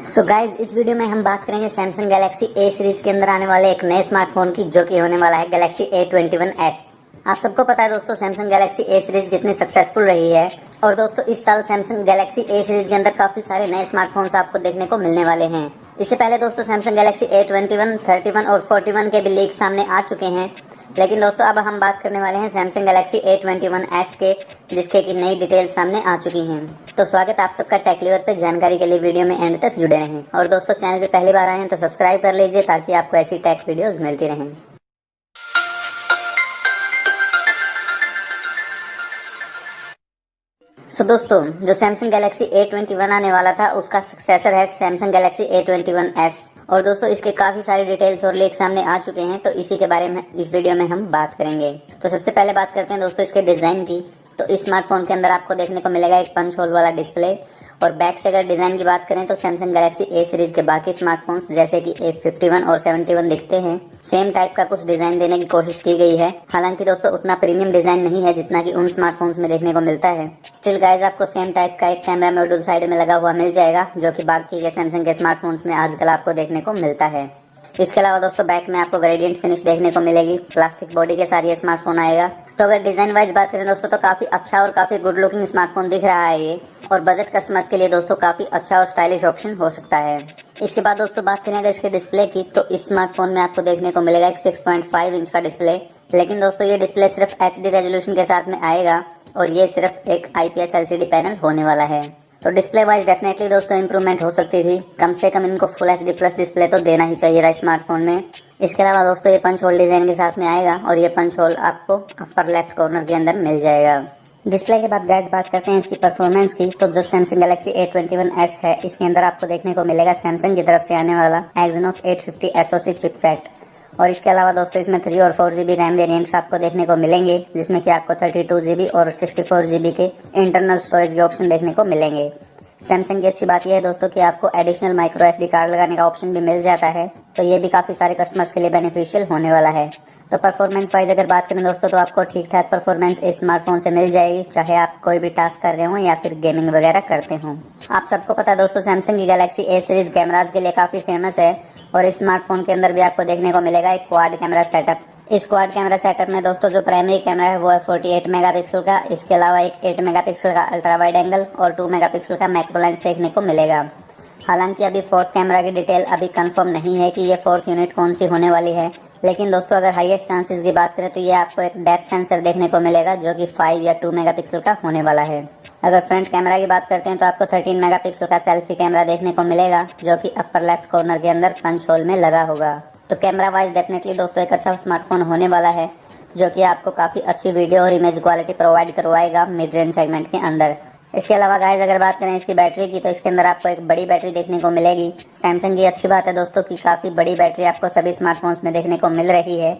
So guys इस video में हम बात करेंगे सैमसंग गैलेक्सी ए सीरीज के अंदर आने वाले एक नए स्मार्टफोन की, जो कि होने वाला है गैलेक्सी A21s। आप सबको पता है दोस्तों सैमसंग गैलेक्सी ए सीरीज कितनी सक्सेसफुल रही है। और दोस्तों इस साल सैमसंग गैलेक्सी ए सीरीज के अंदर काफी सारे नए स्मार्टफोन्स आपको देखने को मिलने वाले हैं। इससे पहले दोस्तों सैमसंग गैलेक्सी A21, 31 और 41 के भी लीक सामने आ चुके हैं। लेकिन दोस्तों अब हम बात करने वाले हैं सैमसंग गैलेक्सी A21s के, जिसके की नई डिटेल्स सामने आ चुकी हैं। तो स्वागत आप सबका टेक लीवर पे। जानकारी के लिए वीडियो में एंड तक जुड़े रहें। और दोस्तों चैनल पे पहली बार आए हैं तो सब्सक्राइब कर लीजिए, ताकि आपको ऐसी टेक वीडियोस मिलती रहें। दोस्तों जो सैमसंग गैलेक्सी A21 आने वाला था, उसका सक्सेसर है सैमसंग गैलेक्सी A21s। और दोस्तों इसके काफी सारे डिटेल्स और लीक सामने आ चुके हैं, तो इसी के बारे में इस वीडियो में हम बात करेंगे। तो सबसे पहले बात करते हैं दोस्तों इसके डिजाइन की। तो इस स्मार्टफोन के अंदर आपको देखने को मिलेगा एक पंच होल वाला डिस्प्ले। और बैक से अगर डिजाइन की बात करें तो सैमसंग गैलेक्सी ए सीरीज के बाकी स्मार्टफोन्स जैसे कि A51 और 71 दिखते हैं, सेम टाइप का कुछ डिजाइन देने की कोशिश की गई है। हालांकि दोस्तों उतना प्रीमियम डिजाइन नहीं है जितना कि उन स्मार्टफोन्स में देखने को मिलता है। स्टिल गाइज आपको सेम टाइप का एक कैमरा मॉड्यूल साइड में लगा हुआ मिल जाएगा, जो कि बाकी के सैमसंग के स्मार्टफोन्स में आजकल आपको देखने को मिलता है। इसके अलावा दोस्तों बैक में आपको ग्रेडियंट फिनिश देखने को मिलेगी। प्लास्टिक बॉडी के साथ ये स्मार्टफोन आएगा। तो अगर डिजाइन वाइज बात करें दोस्तों तो काफी अच्छा और काफी गुड लुकिंग स्मार्टफोन दिख रहा है ये। और बजट कस्टमर्स के लिए दोस्तों काफी अच्छा और स्टाइलिश ऑप्शन हो सकता है। इसके बाद दोस्तों बात करें अगर इसके डिस्प्ले की, तो इस स्मार्टफोन में आपको देखने को मिलेगा एक 6.5 इंच का डिस्प्ले। लेकिन दोस्तों ये डिस्प्ले सिर्फ HD रेजोल्यूशन के साथ में आएगा, और ये सिर्फ एक IPS LCD पैनल होने वाला है। तो डिस्प्ले वाइज डेफिनेटली दोस्तों इंप्रूवमेंट हो सकती थी। कम से कम इनको फुल HD प्लस डिस्प्ले तो देना ही चाहिए था स्मार्टफोन में। इसके अलावा दोस्तों ये पंच होल डिजाइन के साथ में आएगा, और ये पंच होल आपको अपर लेफ्ट कॉर्नर के अंदर मिल जाएगा। डिस्प्ले के बाद गाइस बात करते हैं इसकी परफॉर्मेंस की। तो जो सैमसंग गैलेक्सी A21s है, इसके अंदर आपको देखने को मिलेगा सैमसंग की तरफ से आने वाला Exynos 850 SoC चिपसेट। और इसके अलावा दोस्तों इसमें 3 और 4 GB रैम वेरिएंट्स आपको देखने को मिलेंगे, जिसमें कि आपको 32 GB और 64 GB के इंटरनल स्टोरेज के ऑप्शन देखने को मिलेंगे। सैमसंग की अच्छी बात यह है दोस्तों कि आपको एडिशनल माइक्रो SD कार्ड लगाने का ऑप्शन भी मिल जाता है, तो ये भी काफी सारे कस्टमर्स के लिए बेनिफिशियल होने वाला है। तो परफॉर्मेंस वाइज अगर बात करें दोस्तों तो आपको ठीक ठाक परफॉर्मेंस इस स्मार्टफोन से मिल जाएगी, चाहे आप कोई भी टास्क कर रहे हो या फिर गेमिंग वगैरह करते हो। आप सबको पता है दोस्तों सैमसंग की गैलेक्सी ए सीरीज कैमराज के लिए काफी फेमस है। और इस स्मार्टफोन के अंदर भी आपको देखने को मिलेगा एक क्वाड कैमरा सेटअप। इस क्वाड कैमरा सेटअप में दोस्तों जो प्राइमरी कैमरा है वो है 48 मेगापिक्सल का। इसके अलावा एक 8 मेगापिक्सल का अल्ट्रा वाइड एंगल और 2 मेगापिक्सल का मैक्रो लेंस देखने को मिलेगा। हालांकि अभी फोर्थ कैमरा की डिटेल अभी कंफर्म नहीं है कि ये फोर्थ यूनिट कौन सी होने वाली है। लेकिन दोस्तों अगर हाईएस्ट चांसेस की बात करें तो ये आपको एक डेप्थ सेंसर देखने को मिलेगा, जो कि 5 या 2 मेगापिक्सल का होने वाला है। अगर फ्रंट कैमरा की बात करते हैं तो आपको 13 मेगापिक्सल का सेल्फी कैमरा देखने को मिलेगा, जो कि अपर लेफ्ट कॉर्नर के अंदर पंच होल में लगा होगा। तो कैमरा वाइज डेफिनेटली दोस्तों एक अच्छा स्मार्टफोन होने वाला है, जो कि आपको काफी अच्छी वीडियो और इमेज क्वालिटी प्रोवाइड करवाएगा मिड रेंज सेगमेंट के अंदर। इसके अलावा गाइस अगर बात करें इसकी बैटरी की, तो इसके अंदर आपको एक बड़ी बैटरी देखने को मिलेगी। सैमसंग की अच्छी बात है दोस्तों कि काफी बड़ी बैटरी आपको सभी स्मार्टफोन्स में देखने को मिल रही है।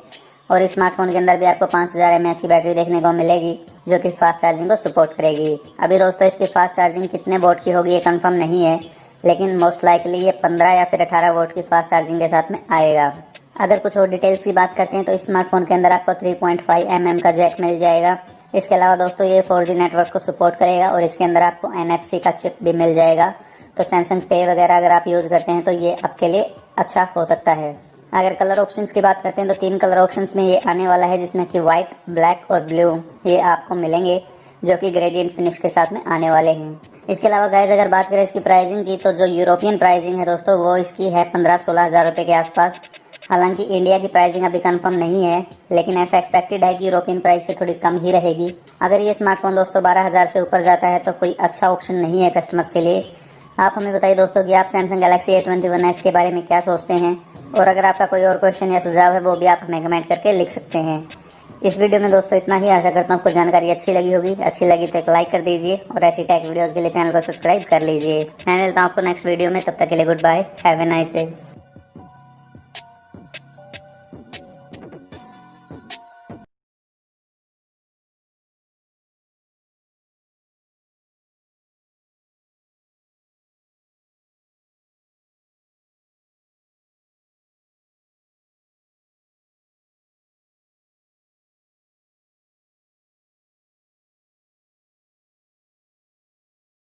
और इस स्मार्टफोन के अंदर भी आपको 5000 mAh की बैटरी देखने को मिलेगी, जो कि फास्ट चार्जिंग को सपोर्ट करेगी। अभी दोस्तों इसकी फास्ट चार्जिंग कितने वोट की होगी ये कंफर्म नहीं है, लेकिन मोस्ट लाइकली ये 15 या फिर 18 वोट की फास्ट चार्जिंग के साथ में आएगा। अगर कुछ और डिटेल्स की बात करते हैं तो इस स्मार्टफोन के अंदर आपको 3.5 mm का जैक मिल जाएगा। इसके अलावा दोस्तों ये 4G नेटवर्क को सपोर्ट करेगा, और इसके अंदर आपको NFC का चिप भी मिल जाएगा। तो सैमसंग पे वगैरह अगर आप यूज़ करते हैं तो ये आपके लिए अच्छा हो सकता है। अगर कलर ऑप्शंस की बात करते हैं तो 3 कलर ऑप्शंस में ये आने वाला है, जिसमें कि व्हाइट, ब्लैक और ब्लू ये आपको मिलेंगे, जो कि ग्रेडियंट फिनिश के साथ में आने वाले हैं। इसके अलावा गाइस अगर बात करें इसकी प्राइसिंग की, तो जो यूरोपियन प्राइसिंग है दोस्तों वो इसकी है 15-16 हज़ार रुपये के आसपास। हालांकि इंडिया की प्राइसिंग अभी कंफर्म नहीं है, लेकिन ऐसा एक्सपेक्टेड है कि यूरोपियन प्राइस से थोड़ी कम ही रहेगी। अगर ये स्मार्टफोन दोस्तों 12,000 से ऊपर जाता है तो कोई अच्छा ऑप्शन नहीं है कस्टमर्स के लिए। आप हमें बताइए दोस्तों कि आप सैमसंग गैलेक्सी A21s के बारे में क्या सोचते हैं। और अगर आपका कोई और क्वेश्चन या सुझाव है वो भी आप हमें कमेंट करके लिख सकते हैं। इस वीडियो में दोस्तों इतना ही। आशा करता हूँ आपको जानकारी अच्छी लगी होगी। अच्छी लगी तो एक लाइक कर दीजिए, और ऐसी टेक वीडियोस के लिए चैनल को सब्सक्राइब कर लीजिए। मैं मिलता हूँ आपको नेक्स्ट वीडियो में, तब तक के लिए goodbye, have a nice day.